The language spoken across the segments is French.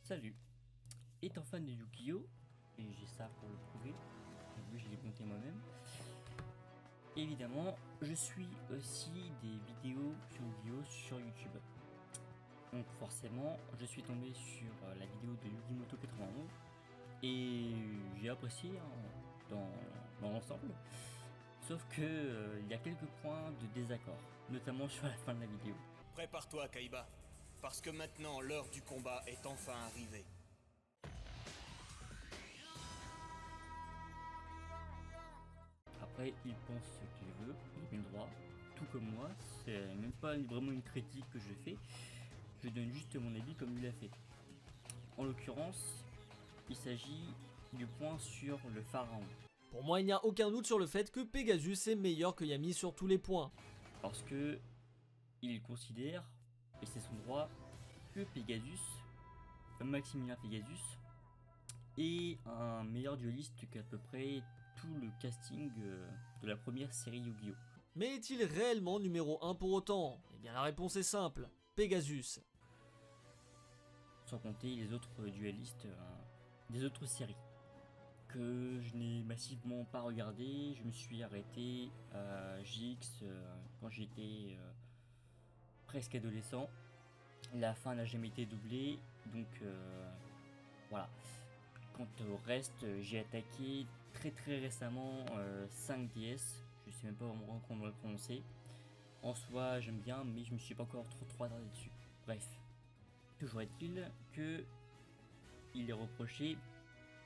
Salut, étant fan de Yu-Gi-Oh! Et j'ai ça pour le prouver, oui je l'ai monté moi-même. Évidemment, je suis aussi des vidéos sur Yu-Gi-Oh! Sur YouTube. Donc forcément, je suis tombé sur la vidéo de Yugimoto 91 et j'ai apprécié dans l'ensemble. Sauf que il y a quelques points de désaccord, notamment sur la fin de la vidéo. Prépare-toi, Kaiba, parce que maintenant l'heure du combat est enfin arrivée. Après, il pense ce qu'il veut, il a bien le droit, tout comme moi, c'est même pas vraiment une critique que je fais, je donne juste mon avis comme il l'a fait. En l'occurrence, il s'agit du point sur le pharaon. Pour moi, il n'y a aucun doute sur le fait que Pegasus est meilleur que Yami sur tous les points. Parce que il considère, et c'est son droit, que Pegasus, Maximilien Pegasus, est un meilleur dueliste qu'à peu près tout le casting de la première série Yu-Gi-Oh! Mais est-il réellement numéro 1 pour autant? Eh bien la réponse est simple, Pegasus. Sans compter les autres duellistes des autres séries que je n'ai massivement pas regardé. Je me suis arrêté à JX quand j'étais presque adolescent. La fin n'a jamais été doublée, donc voilà. Quant au reste, j'ai attaqué très récemment 5DS. Je sais même pas vraiment comment le prononcer. En soi, j'aime bien, mais je me suis pas encore trop attardé dessus. Bref, toujours est-il que il est reproché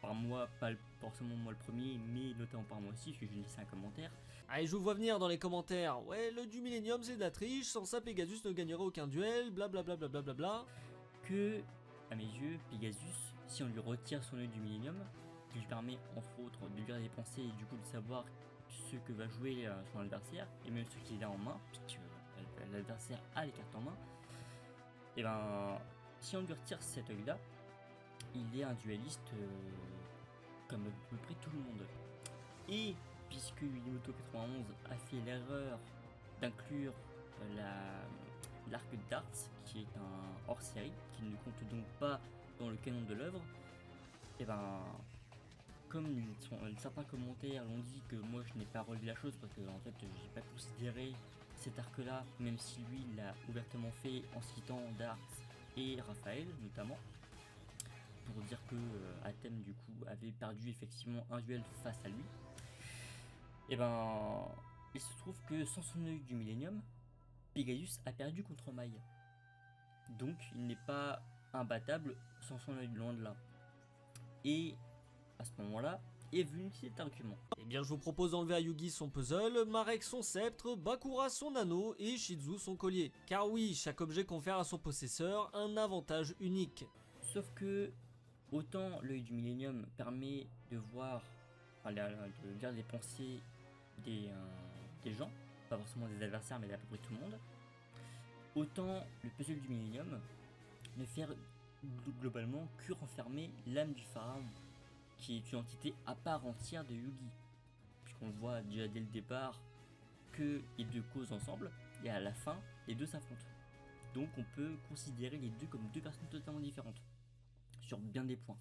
par moi, pas forcément moi le premier, mais notamment par moi aussi, parce que j'ai laissé un commentaire. Allez, je vous vois venir dans les commentaires. Ouais, le du Millennium c'est de la triche, sans ça Pegasus ne gagnerait aucun duel, blablabla. Que, à mes yeux, Pegasus, si on lui retire son œil du Millennium, qui lui permet entre autres de lire les pensées et du coup de savoir ce que va jouer son adversaire, et même ce qu'il a en main, puisque l'adversaire a les cartes en main, et ben si on lui retire cet œil là, il est un dualiste comme à peu près tout le monde. Et puisque Yugimoto 91 a fait l'erreur d'inclure l'arc Darts, qui est un hors-série, qui ne compte donc pas dans le canon de l'œuvre, et ben comme certains commentaires l'ont dit que moi je n'ai pas relevé la chose parce que en fait j'ai pas considéré cet arc là, même si lui l'a ouvertement fait en citant Darts et Raphaël notamment, pour dire que Athème du coup avait perdu effectivement un duel face à lui. Et ben il se trouve que sans son œil du Millennium, Pegasus a perdu contre Mai. Donc il n'est pas imbattable sans son œil, loin de là. Et à ce moment-là est venu cet argument. Eh bien je vous propose d'enlever à Yugi son puzzle, Marek son sceptre, Bakura son anneau et Shizu son collier. Car oui, chaque objet confère à son possesseur un avantage unique. Sauf que autant l'œil du Millennium permet de voir, enfin, de lire les pensées des gens, pas forcément des adversaires mais d'à peu près tout le monde, autant le puzzle du Millennium ne fait globalement que renfermer l'âme du pharaon, qui est une entité à part entière de Yugi, puisqu'on voit déjà dès le départ que les deux causent ensemble et à la fin les deux s'affrontent. Donc on peut considérer les deux comme deux personnes totalement différentes sur bien des points.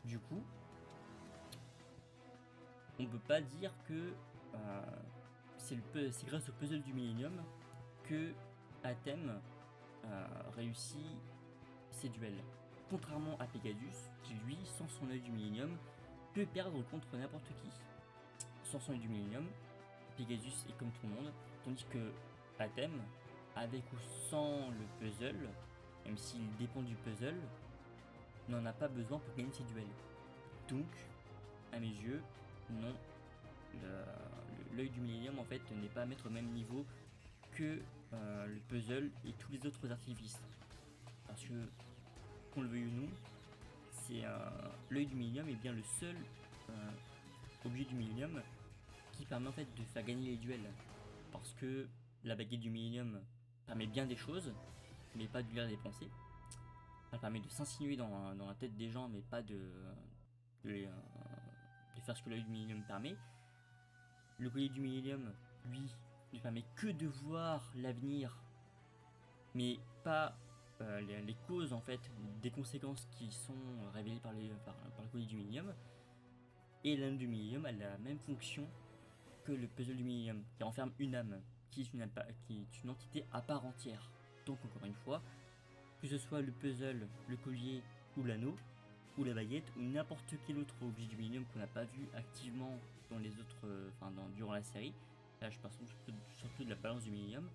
Du coup, on peut pas dire que c'est grâce au puzzle du Millennium que Athème réussit ses duels. Contrairement à Pegasus, qui lui, sans son œil du Millennium, peut perdre contre n'importe qui. Sans son œil du Millennium, Pegasus est comme tout le monde, tandis que Athème, avec ou sans le puzzle, même s'il dépend du puzzle, n'en a pas besoin pour gagner ses duels. Donc, à mes yeux, non, l'œil du Millennium en fait n'est pas à mettre au même niveau que le puzzle et tous les autres artifices. Parce que, qu'on le veuille ou non, c'est l'œil du Millennium est bien le seul objet du Millennium qui permet en fait de faire gagner les duels. Parce que la baguette du Millennium permet bien des choses, mais pas de lire les pensées. Elle permet de s'insinuer dans la tête des gens, mais pas de faire ce que l'œil du Millennium permet. Le collier du Millennium, lui, ne permet que de voir l'avenir, mais pas les causes en fait des conséquences qui sont révélées par le collier du Millennium. Et l'anneau du Millennium a la même fonction que le puzzle du Millennium, qui renferme une âme, qui est une entité à part entière. Donc encore une fois, que ce soit le puzzle, le collier ou l'anneau, ou la baguette, ou n'importe quel autre objet du Millennium qu'on n'a pas vu activement dans les autres, durant la série, là je parle surtout de la balance du Millennium,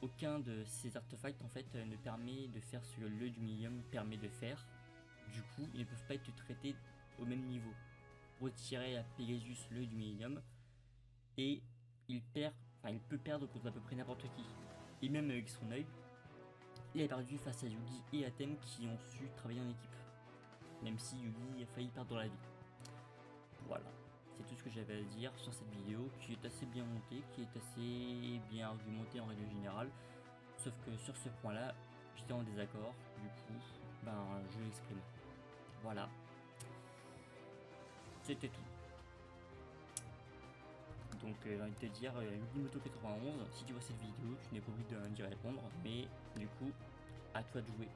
aucun de ces artefacts en fait ne permet de faire ce que l'œil du Millennium permet de faire. Du coup, ils ne peuvent pas être traités au même niveau. Retirer à Pegasus l'œil du Millennium et il peut perdre contre à peu près n'importe qui. Et même avec son œil, il a perdu face à Yugi et Atem qui ont su travailler en équipe. Même si Yugi a failli perdre la vie. Voilà, c'est tout ce que j'avais à dire sur cette vidéo qui est assez bien montée, qui est assez bien argumentée en règle générale. Sauf que sur ce point-là, j'étais en désaccord, du coup, je l'exprime. Voilà. C'était tout. Donc j'ai envie de te dire, YugiMoto91, si tu vois cette vidéo, tu n'es pas obligé d'y répondre, mais du coup, à toi de jouer.